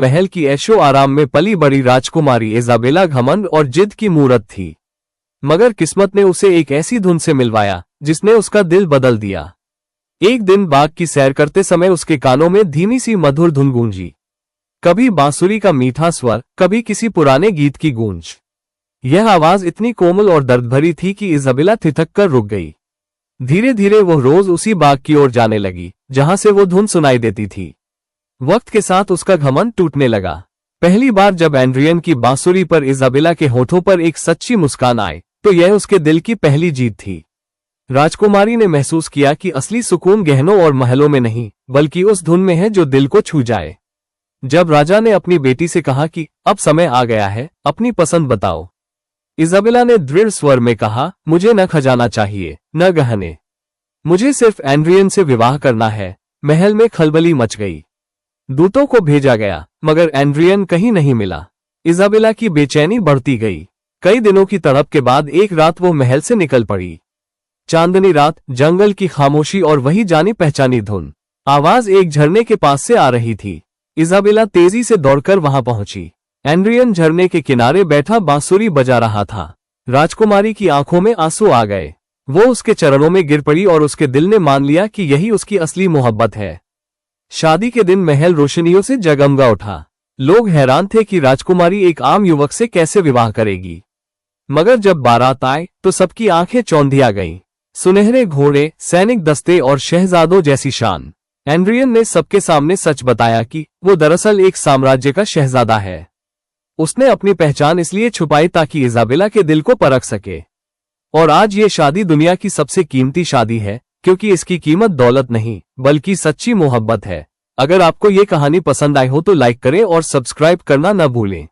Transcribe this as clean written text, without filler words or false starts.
महल की ऐशो आराम में पली बड़ी राजकुमारी इजाबेला घमंड और जिद की मूरत थी, मगर किस्मत ने उसे एक ऐसी धुन से मिलवाया जिसने उसका दिल बदल दिया। एक दिन बाग की सैर करते समय उसके कानों में धीमी सी मधुर धुन गूंजी, कभी बांसुरी का मीठा स्वर, कभी किसी पुराने गीत की गूंज। यह आवाज इतनी कोमल और दर्द भरी थी कि इजाबेला ठिठक कर रुक गई। धीरे धीरे वो रोज उसी बाग की ओर जाने लगी जहां से वो धुन सुनाई देती थी। वक्त के साथ उसका घमंड टूटने लगा। पहली बार जब एंड्रियन की बांसुरी पर इजाबेला के होठों पर एक सच्ची मुस्कान आई तो यह उसके दिल की पहली जीत थी। राजकुमारी ने महसूस किया कि असली सुकून गहनों और महलों में नहीं, बल्कि उस धुन में है जो दिल को छू जाए। जब राजा ने अपनी बेटी से कहा कि अब समय आ गया है, अपनी पसंद बताओ, इजाबेला ने दृढ़ स्वर में कहा, मुझे न खजाना चाहिए, न गहने, मुझे सिर्फ एंड्रियन से विवाह करना है। महल में खलबली मच गई। दूतों को भेजा गया, मगर एंड्रियन कहीं नहीं मिला। इजाबेला की बेचैनी बढ़ती गई। कई दिनों की तड़प के बाद एक रात वो महल से निकल पड़ी। चांदनी रात, जंगल की खामोशी और वही जानी पहचानी धुन। आवाज एक झरने के पास से आ रही थी। इजाबेला तेजी से दौड़कर वहां पहुंची। एंड्रियन झरने के किनारे बैठा बांसुरी बजा रहा था। राजकुमारी की आंखों में आंसू आ गए। वो उसके चरणों में गिर पड़ी और उसके दिल ने मान लिया कि यही उसकी असली मोहब्बत है। शादी के दिन महल रोशनियों से जगमगा उठा। लोग हैरान थे कि राजकुमारी एक आम युवक से कैसे विवाह करेगी। मगर जब बारात आए तो सबकी आंखें चौंधिया गईं। सुनहरे घोड़े, सैनिक दस्ते और शहजादों जैसी शान। एंड्रियन ने सबके सामने सच बताया कि वो दरअसल एक साम्राज्य का शहजादा है। उसने अपनी पहचान इसलिए छुपाई ताकि इजाबेला के दिल को परख सके। और आज ये शादी दुनिया की सबसे कीमती शादी है, क्योंकि इसकी कीमत दौलत नहीं, बल्कि सच्ची मोहब्बत है। अगर आपको ये कहानी पसंद आई हो तो लाइक करें और सब्सक्राइब करना न भूलें।